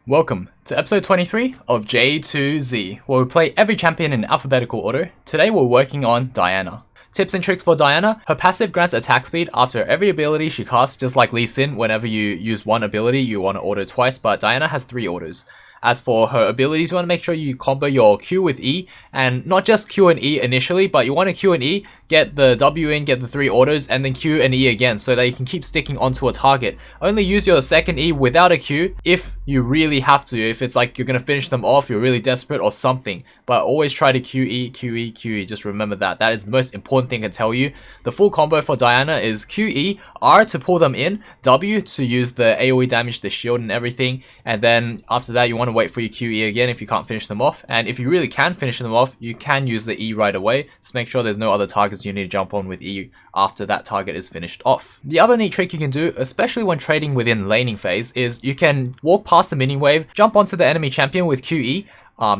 Welcome to episode 23 of J to Z, where we play every champion in alphabetical order. Today we're working on Diana. Tips and tricks for Diana: her passive grants attack speed after every ability she casts, just like Lee Sin. Whenever you use one ability, you want to auto twice, but Diana has 3 autos. As for her abilities, you want to make sure you combo your Q with E, and not just Q and E initially, but you want to Q and E, get the W in, get the 3 autos, and then Q and E again, so that you can keep sticking onto a target. Only use your second E without a Q if you really have to, if it's like you're going to finish them off, you're really desperate or something. But always try to QE, QE, QE, just remember that. That is the most important thing I can tell you. The full combo for Diana is QE, R to pull them in, W to use the AoE damage, the shield and everything, and then after that you want to wait for your QE again if you can't finish them off. And if you really can finish them off, you can use the E right away. Just make sure there's no other targets you need to jump on with E after that target is finished off. The other neat trick you can do, especially when trading within laning phase, is you can walk past the minion wave, jump onto the enemy champion with QE,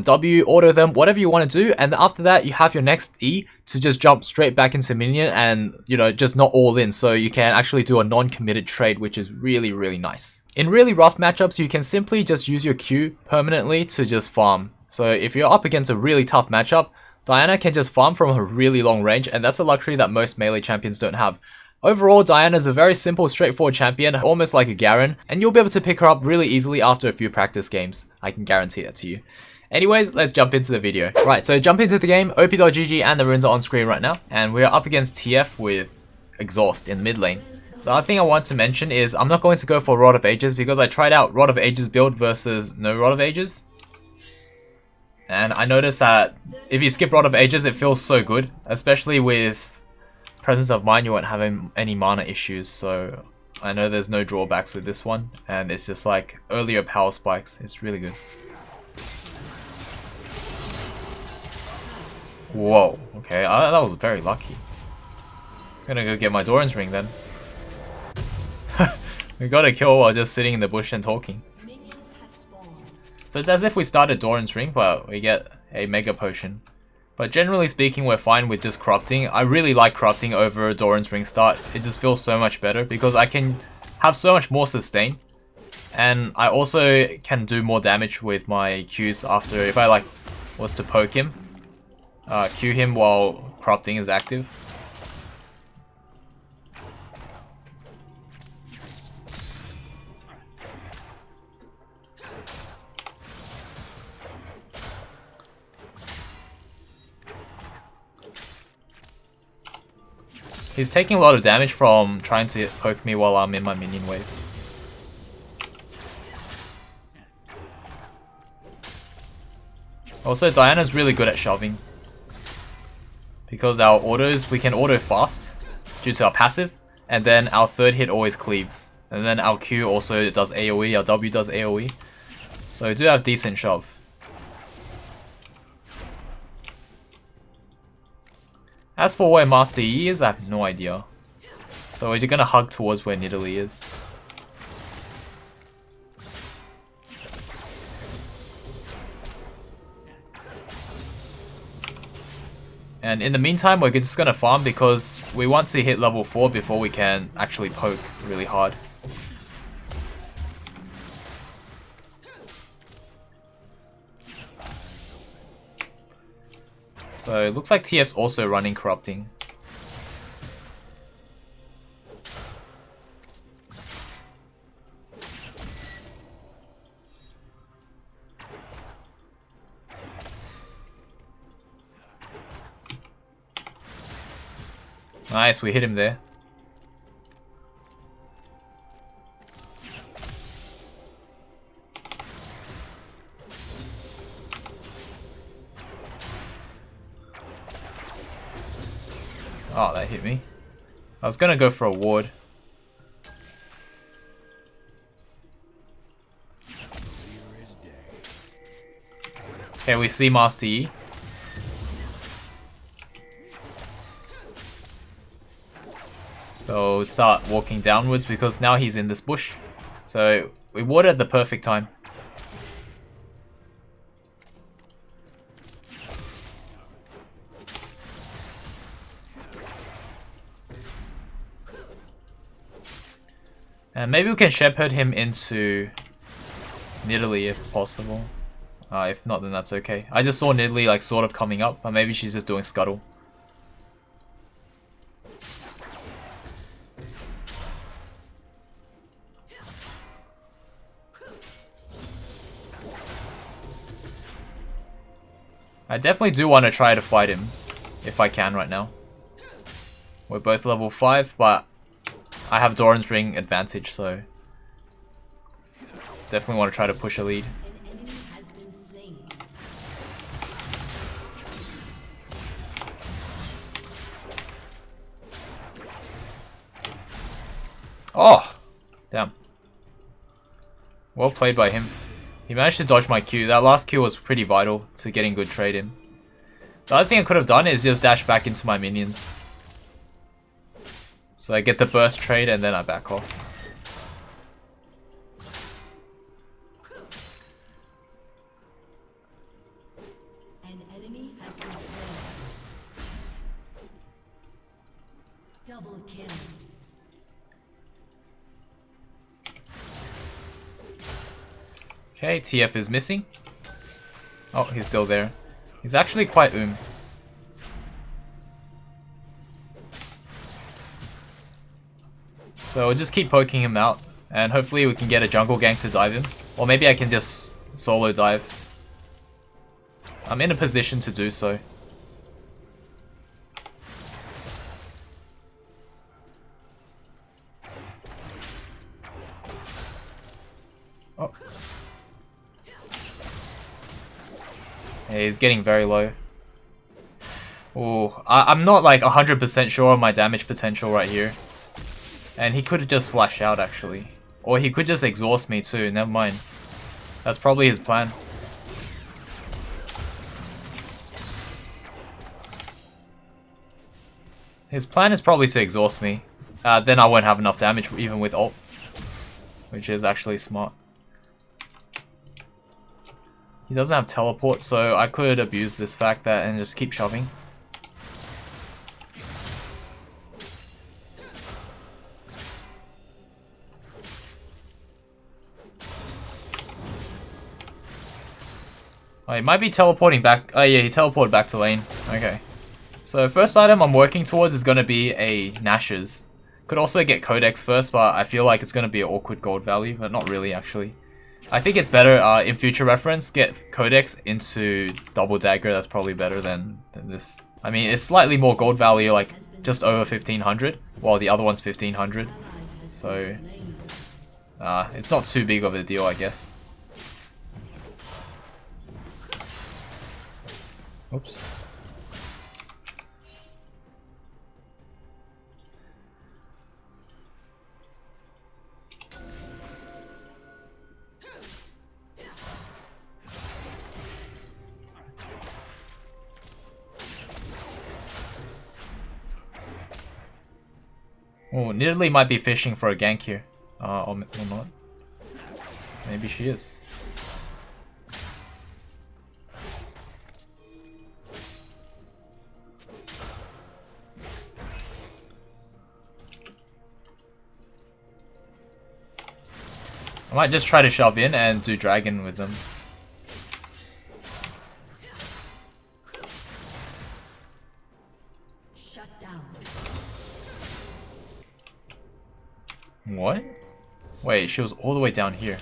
W, auto them, whatever you want to do, and after that you have your next E to just jump straight back into minion and, just not all in, so you can actually do a non-committed trade, which is really nice. In really rough matchups, you can simply just use your Q permanently to just farm. So if you're up against a really tough matchup, Diana can just farm from a really long range, and that's a luxury that most melee champions don't have. Overall, Diana is a very simple, straightforward champion, almost like a Garen, and you'll be able to pick her up really easily after a few practice games. I can guarantee that to you. Anyways, let's jump into the video. Right, so jump into the game. op.gg and the runes are on screen right now, and we're up against TF with Exhaust in mid lane. The other thing I want to mention is I'm not going to go for Rod of Ages because I tried out Rod of Ages build versus no Rod of Ages. And I noticed that if you skip Rod of Ages, it feels so good, especially with Presence of Mind. You won't have any mana issues, so I know there's no drawbacks with this one, and it's just like earlier power spikes. It's really good. Whoa, okay, that was very lucky. I'm gonna go get my Doran's ring then. We got a kill while just sitting in the bush and talking. So it's as if we started Doran's ring, but we get a mega potion. But generally speaking, we're fine with just corrupting. I really like corrupting over Doran's ring start. It just feels so much better because I can have so much more sustain. And I also can do more damage with my Qs after, if I was to poke him. Q him while corrupting is active. He's taking a lot of damage from trying to poke me while I'm in my minion wave. Also, Diana's really good at shoving. Because our autos, we can auto fast due to our passive, and then our third hit always cleaves. And then our Q also does AoE, our W does AoE. So we do have decent shove. As for where Master Yi is, I have no idea. So we're just gonna hug towards where Nidalee is. And in the meantime, we're just gonna farm because we want to hit level 4 before we can actually poke really hard. So it looks like TF's also running corrupting. Nice, we hit him there. Oh, that hit me. I was gonna go for a ward. Okay, we see Master Yi. So start walking downwards because now he's in this bush. So we warded at the perfect time. And maybe we can shepherd him into Nidalee if possible. If not, then that's okay. I just saw Nidalee like sort of coming up, but maybe she's just doing scuttle. I definitely do want to try to fight him, if I can right now. We're both level 5, but I have Doran's Ring advantage, so definitely want to try to push a lead. Oh! Damn. Well played by him. He managed to dodge my Q. That last Q was pretty vital to getting good trade in. The other thing I could have done is just dash back into my minions. So I get the burst trade and then I back off. An enemy has been slain. Double kill. Okay, TF is missing. Oh, he's still there. He's actually quite So we'll just keep poking him out, and hopefully we can get a jungle gank to dive him. Or maybe I can just solo dive. I'm in a position to do so. Oh. Yeah, he's getting very low. Oh, I'm not like 100% sure on my damage potential right here. And he could have just flashed out actually. Or he could just exhaust me too, never mind. That's probably his plan. His plan is probably to exhaust me. Then I won't have enough damage even with ult. Which is actually smart. He doesn't have teleport, so I could abuse this fact and just keep shoving. Oh, he might be teleporting back. Oh yeah, he teleported back to lane. Okay. So first item I'm working towards is going to be a Nashors. Could also get Codex first, but I feel like it's going to be an awkward gold value, but not really actually. I think it's better in future reference, get Codex into Double Dagger. That's probably better than this. I mean, it's slightly more gold value, like just over 1500, while the other one's 1500. So it's not too big of a deal, I guess. Oops. Oh, Nidalee might be fishing for a gank here. Or not. Maybe she is. I might just try to shove in and do dragon with them. Shut down. What? Wait, she was all the way down here.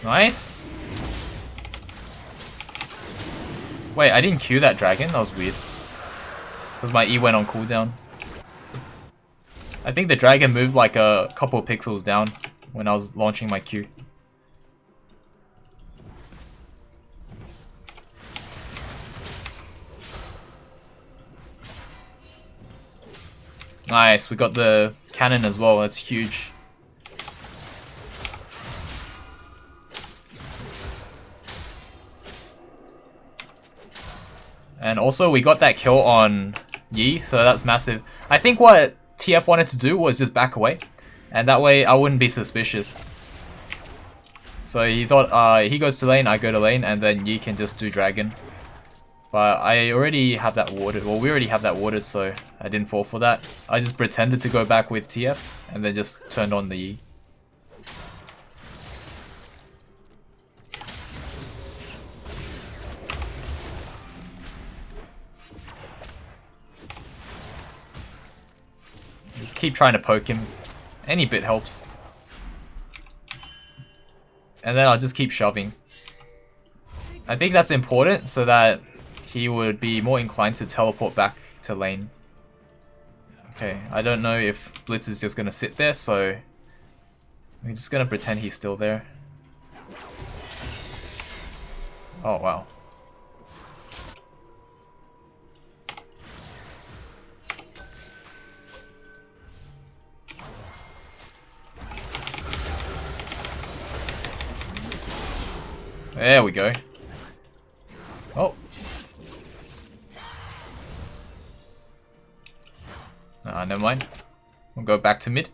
Nice. Wait, I didn't Q that dragon? That was weird. Because my E went on cooldown. I think the dragon moved like a couple pixels down when I was launching my Q. Nice, we got the cannon as well, that's huge. And also we got that kill on Yi, so that's massive. I think what TF wanted to do was just back away, and that way I wouldn't be suspicious. So he thought he goes to lane, I go to lane, and then Yi can just do dragon. But I already have that warded. Well, we already have that warded, so I didn't fall for that. I just pretended to go back with TF, and then just turned on the Yi. Just keep trying to poke him. Any bit helps. And then I'll just keep shoving. I think that's important so that he would be more inclined to teleport back to lane. Okay, I don't know if Blitz is just gonna sit there, so we're just gonna pretend he's still there. Oh wow. There we go. Oh. Never mind. We'll go back to mid.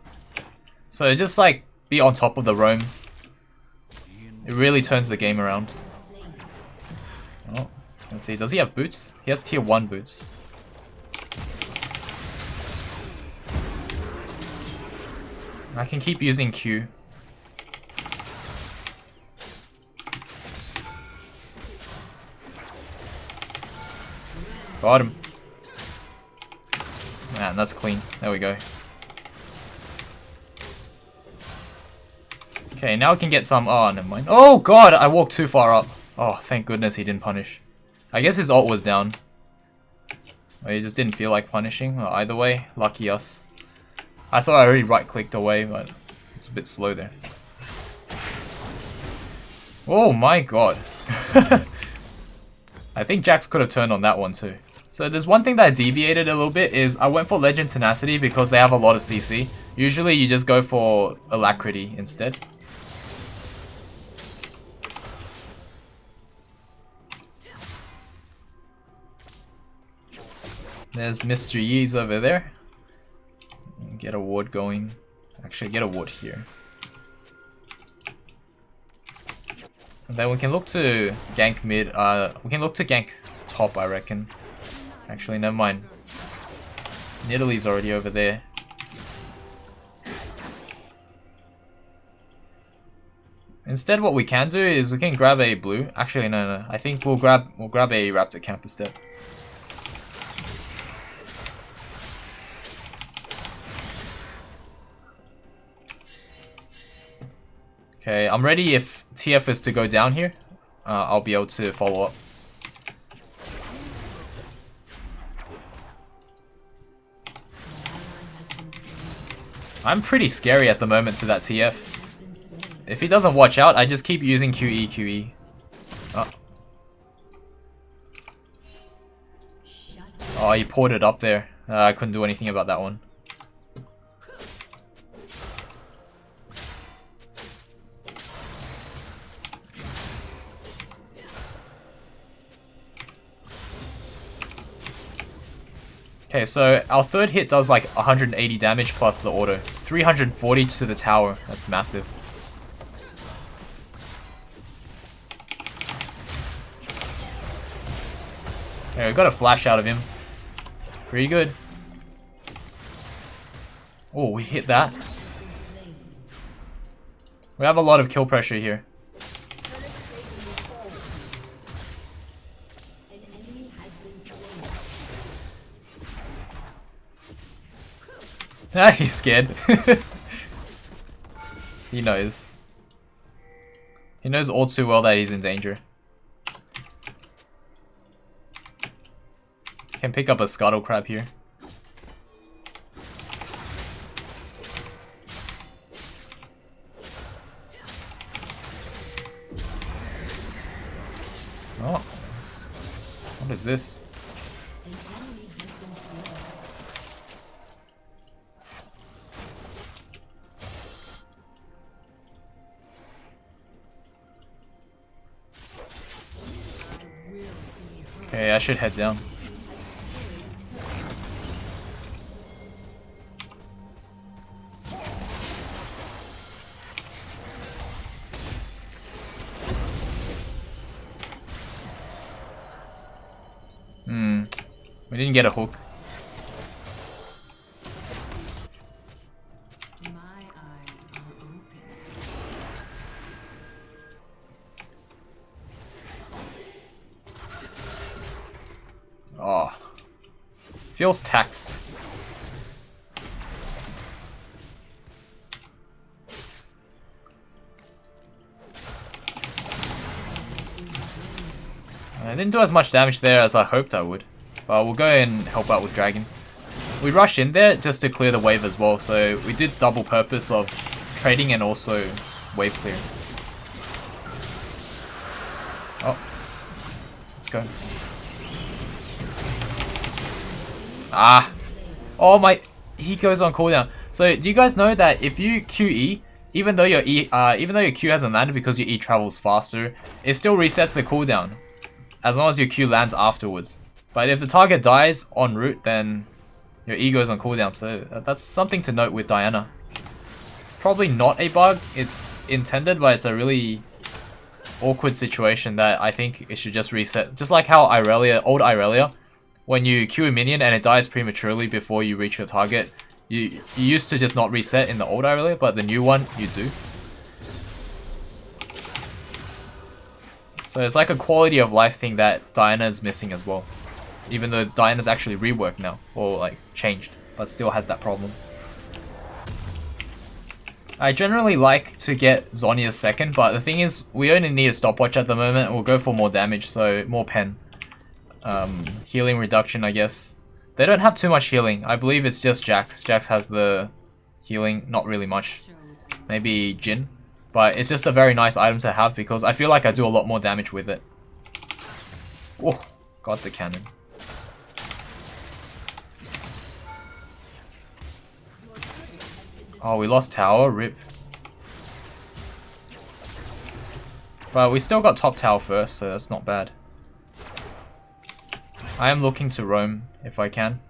So just like be on top of the roams. It really turns the game around. Oh, let's see. Does he have boots? He has tier 1 boots. I can keep using Q. Got him. Man, that's clean. There we go. Okay, now we can get some... Oh, never mind. Oh, God! I walked too far up. Oh, thank goodness he didn't punish. I guess his ult was down. Or he just didn't feel like punishing. Well, either way, lucky us. I thought I already right-clicked away, but it's a bit slow there. Oh my God. I think Jax could have turned on that one too. So there's one thing that I deviated a little bit is I went for Legend Tenacity because they have a lot of CC. Usually you just go for Alacrity instead. There's Mr. Yee's over there. Get a ward going. Actually, get a ward here. And then we can look to gank mid. We can look to gank top, I reckon. Actually, never mind. Nidalee's already over there. Instead, what we can do is we can grab a blue. Actually, no. I think we'll grab a Raptor camp instead. Okay, I'm ready if TF is to go down here. I'll be able to follow up. I'm pretty scary at the moment to that TF. If he doesn't watch out, I just keep using QE. Oh, oh he ported up there. I couldn't do anything about that one. Okay, so our third hit does like 180 damage plus the auto. 340 to the tower. That's massive. Okay, we got a flash out of him. Pretty good. Oh, we hit that. We have a lot of kill pressure here. Ah, he's scared. He knows. He knows all too well that he's in danger. Can pick up a scuttle crab here. Oh, what is this? Okay, I should head down. We didn't get a hook. My eyes are open. Oh. Feels taxed. I didn't do as much damage there as I hoped I would. But we'll go and help out with Dragon. We rushed in there just to clear the wave as well, so we did double purpose of trading and also wave clearing. Oh. Let's go. Ah. Oh my, he goes on cooldown. So do you guys know that if you QE, even though your Q hasn't landed because your E travels faster, it still resets the cooldown as long as your Q lands afterwards. But if the target dies en route, then your E goes on cooldown. So that's something to note with Diana. Probably not a bug. It's intended, but it's a really awkward situation that I think it should just reset. Just like how old Irelia, when you Q a minion and it dies prematurely before you reach your target, you used to just not reset in the old Irelia, but the new one, you do. So it's like a quality of life thing that Diana is missing as well. Even though Diana's actually reworked now, or like changed, but still has that problem. I generally like to get Zhonya's second, but the thing is, we only need a stopwatch at the moment. We'll go for more damage, so more pen. Healing reduction, I guess. They don't have too much healing. I believe it's just Jax. Jax has the healing, not really much. Maybe Jin. But it's just a very nice item to have because I feel like I do a lot more damage with it. Oh, got the cannon. Oh, we lost tower, rip. But we still got top tower first, so that's not bad. I am looking to roam if I can.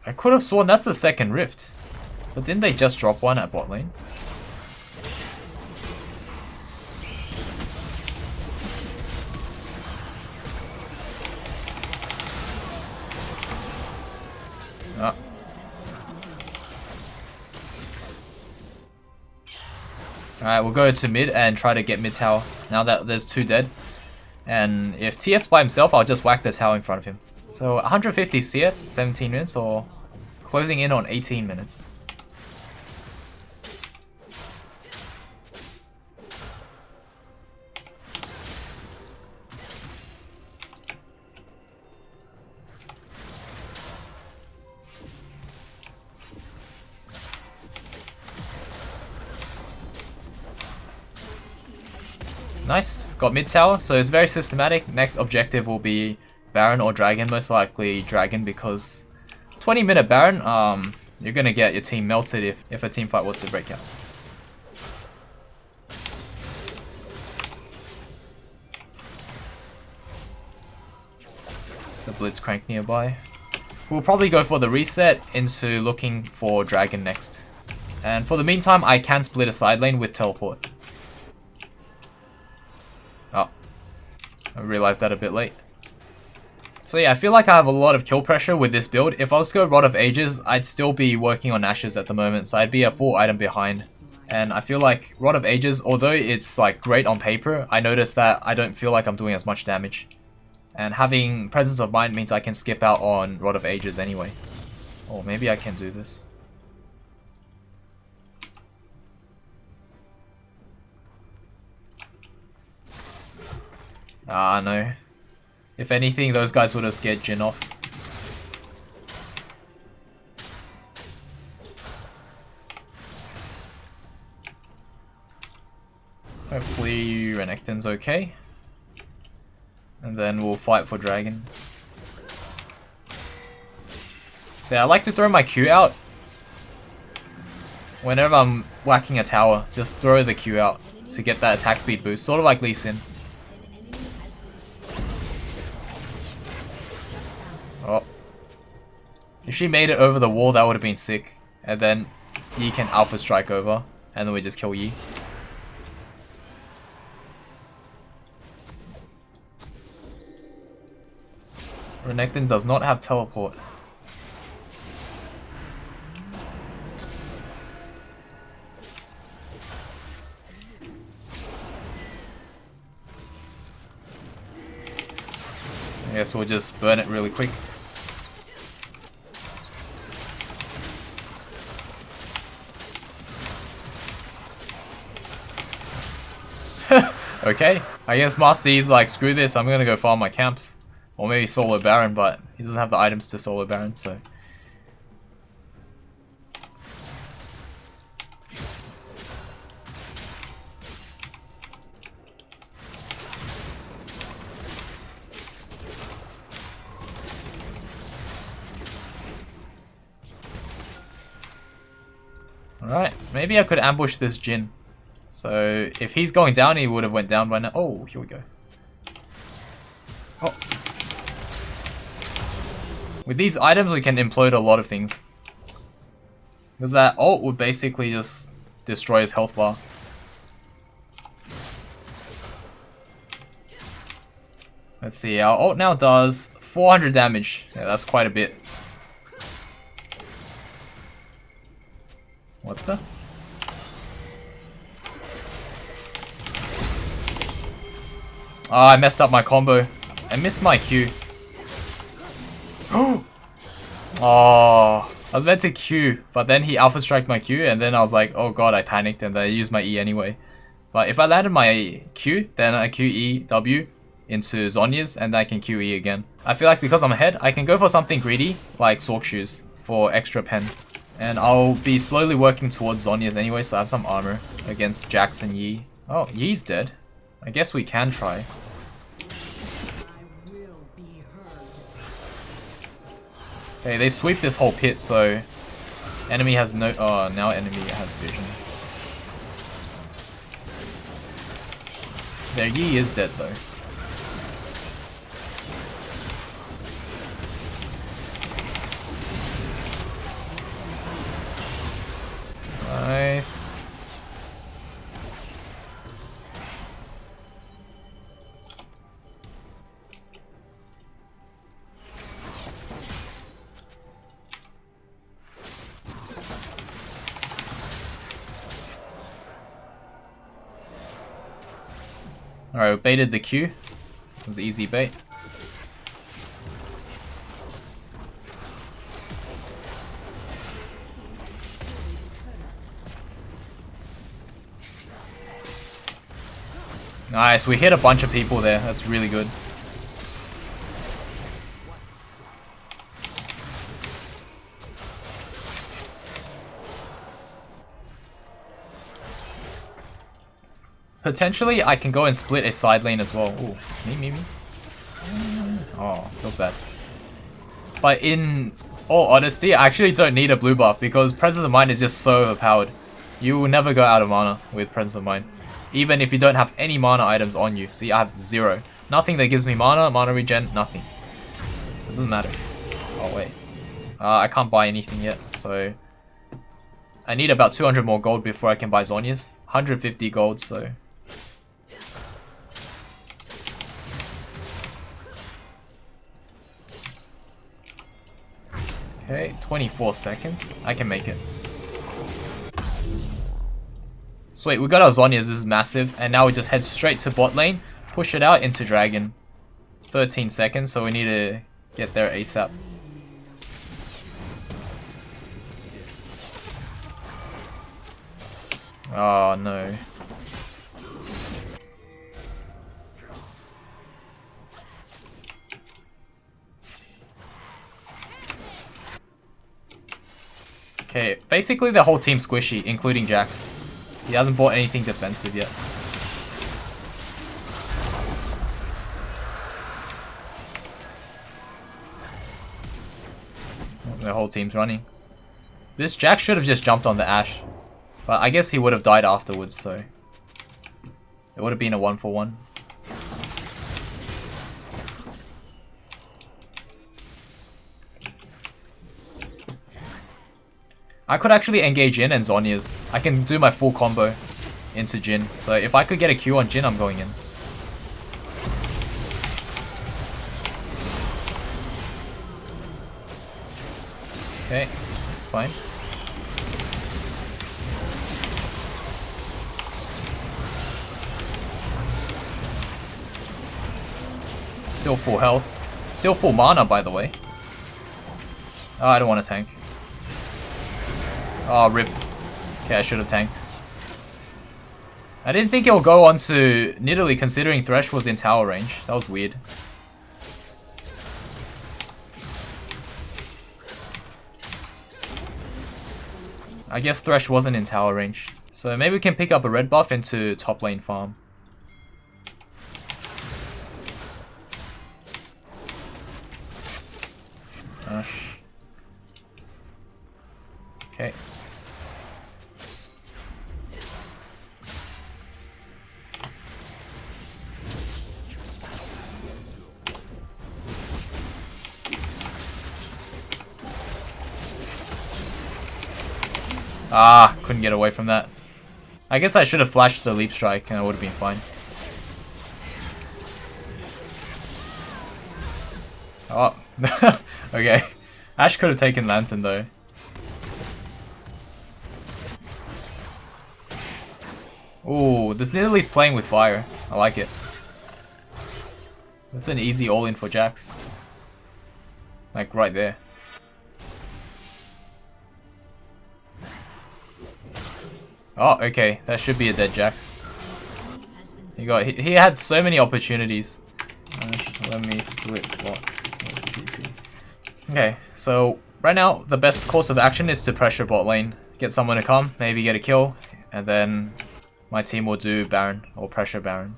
I could have sworn that's the second rift. But didn't they just drop one at bot lane? Ah. Alright, we'll go to mid and try to get mid tower now that there's 2 dead. And if TF's by himself, I'll just whack the tower in front of him. So 150 CS, 17 minutes, or closing in on 18 minutes. Nice, got mid tower, so it's very systematic. Next objective will be Baron or Dragon, most likely Dragon because 20-minute Baron, you're gonna get your team melted if a team fight was to break out. There's a Blitzcrank nearby. We'll probably go for the reset into looking for Dragon next. And for the meantime, I can split a side lane with teleport. Oh, I realized that a bit late. So yeah, I feel like I have a lot of kill pressure with this build. If I was to go Rod of Ages, I'd still be working on Nashors at the moment, so I'd be a full item behind. And I feel like Rod of Ages, although it's like great on paper, I noticed that I don't feel like I'm doing as much damage. And having Presence of Mind means I can skip out on Rod of Ages anyway. Or maybe I can do this. Ah, no. If anything, those guys would have scared Jin off. Hopefully Renekton's okay. And then we'll fight for Dragon. So yeah, I like to throw my Q out. Whenever I'm whacking a tower, just throw the Q out to get that attack speed boost. Sort of like Lee Sin. Oh. If she made it over the wall, that would have been sick. And then Yi can Alpha Strike over, and then we just kill Yi. Renekton does not have teleport. I guess we'll just burn it really quick. Okay, I guess Master Yi's like, screw this, I'm gonna go farm my camps. Or maybe solo Baron, but he doesn't have the items to solo Baron, so... Alright, maybe I could ambush this Jhin. So, if he's going down, he would have went down by now. Oh, here we go. Oh. With these items, we can implode a lot of things. Because that ult would basically just destroy his health bar. Let's see, our ult now does 400 damage. Yeah, that's quite a bit. What the? Oh, I messed up my combo. I missed my Q. Oh, I was meant to Q, but then he Alpha Striked my Q, and then I was like, oh god, I panicked, and then I used my E anyway. But if I landed my Q, then I Q E W into Zhonya's, and then I can Q E again. I feel like because I'm ahead, I can go for something greedy, like Sork Shoes, for extra pen. And I'll be slowly working towards Zhonya's anyway, so I have some armor against Jax and Yi. Oh, Yi's dead. I guess we can try. Okay, they sweep this whole pit, so enemy has no. Oh, now enemy has vision. Their Yi is dead though. Nice. Alright, we baited the Q. It was easy bait. Nice, we hit a bunch of people there. That's really good. Potentially, I can go and split a side lane as well. Ooh, me. Oh, feels bad. But in all honesty, I actually don't need a blue buff because Presence of Mind is just so overpowered. You will never go out of mana with Presence of Mind. Even if you don't have any mana items on you. See, I have 0. Nothing that gives me mana regen, nothing. It doesn't matter. Oh, wait. I can't buy anything yet, so... I need about 200 more gold before I can buy Zhonya's. 150 gold, so... Okay, 24 seconds. I can make it. Sweet, we got our Zhonya's, this is massive. And now we just head straight to bot lane. Push it out into Dragon. 13 seconds, so we need to get there ASAP. Oh no. Okay, basically the whole team's squishy, including Jax. He hasn't bought anything defensive yet. The whole team's running. This Jax should have just jumped on the Ashe. But I guess he would have died afterwards, so... It would have been a 1-for-1. I could actually engage Jhin and Zhonya's. I can do my full combo into Jhin. So if I could get a Q on Jhin, I'm going in. Okay, that's fine. Still full health. Still full mana, by the way. Oh, I don't want to tank. Oh, rip. Okay, I should have tanked. I didn't think it'll go on to Nidalee considering Thresh was in tower range. That was weird. I guess Thresh wasn't in tower range. So maybe we can pick up a red buff into top lane farm. Okay. Ah, couldn't get away from that. I guess I should have flashed the leap strike and I would have been fine. Oh, okay. Ashe could have taken Lantern though. Ooh, this Nidalee's playing with fire. I like it. That's an easy all-in for Jax. Like right there. Oh, okay. That should be a dead Jax. He had so many opportunities. Let me split block. Okay, so right now the best course of action is to pressure bot lane. Get someone to come, maybe get a kill, and then my team will do Baron or pressure Baron.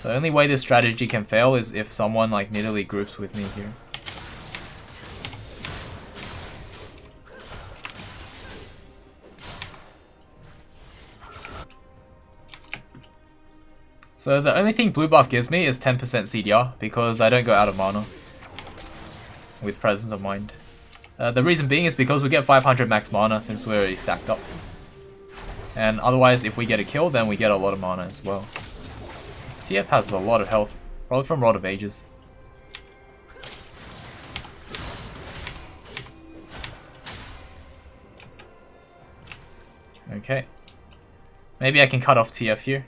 The only way this strategy can fail is if someone like Nidalee groups with me here. So the only thing blue buff gives me is 10% CDR because I don't go out of mana with Presence of Mind. The reason being is because we get 500 max mana since we're already stacked up. And otherwise if we get a kill then we get a lot of mana as well. This TF has a lot of health, probably from Rod of Ages. Okay. Maybe I can cut off TF here.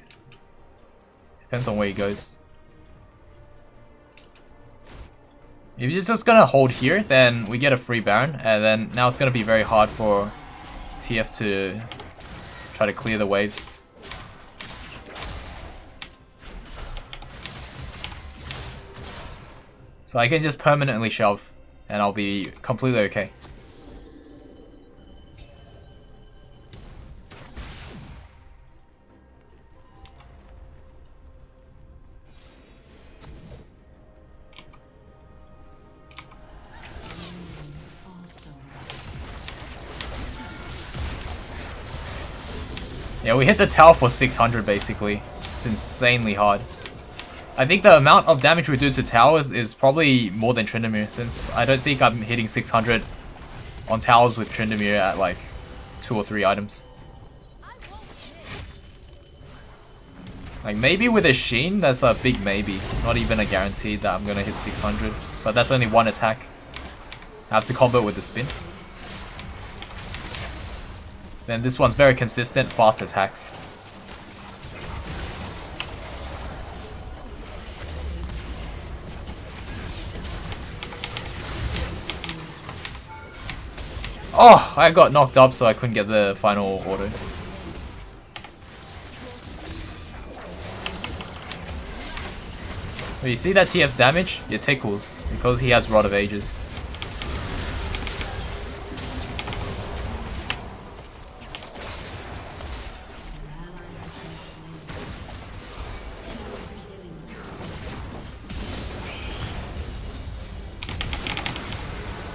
Depends on where he goes. If he's just gonna hold here, then we get a free Baron, and then now it's gonna be very hard for TF to try to clear the waves. So I can just permanently shove, and I'll be completely okay. Yeah, we hit the tower for 600 basically. It's insanely hard. I think the amount of damage we do to towers is probably more than Tryndamere, since I don't think I'm hitting 600 on towers with Tryndamere at like 2 or 3 items. Like maybe with a Sheen, that's a big maybe. Not even a guarantee that I'm gonna hit 600, but that's only one attack. I have to combo with the spin. Then this one's very consistent, fast attacks. Oh, I got knocked up so I couldn't get the final auto. But you see that TF's damage? It tickles, because he has Rod of Ages.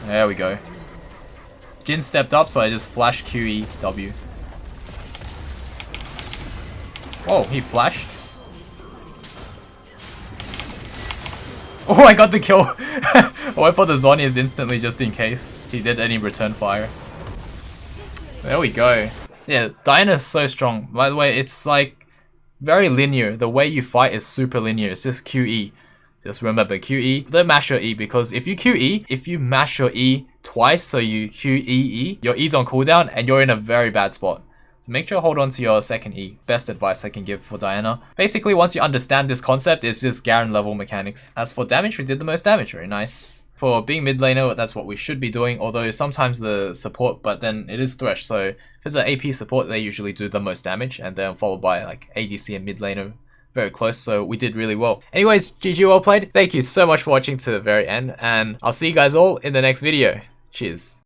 There we go. Jhin stepped up, so I just flashed QEW. Oh, he flashed. Oh, I got the kill. I went for the Zhonya's instantly just in case he did any return fire. There we go. Yeah, Diana's so strong. By the way, it's like very linear. The way you fight is super linear. It's just QE. Just remember QE. Don't mash your E, because if you QE, if you mash your E twice, so you QEE, your E's on cooldown and you're in a very bad spot. So make sure to hold on to your second E. Best advice I can give for Diana. Basically, once you understand this concept, it's just Garen level mechanics. As for damage, we did the most damage. Very nice. For being mid laner, that's what we should be doing, although sometimes the support, but then it is Thresh, so if it's an AP support, they usually do the most damage, and then followed by like ADC and mid laner, very close, so we did really well. Anyways, GG, well played. Thank you so much for watching to the very end, and I'll see you guys all in the next video. Cheers.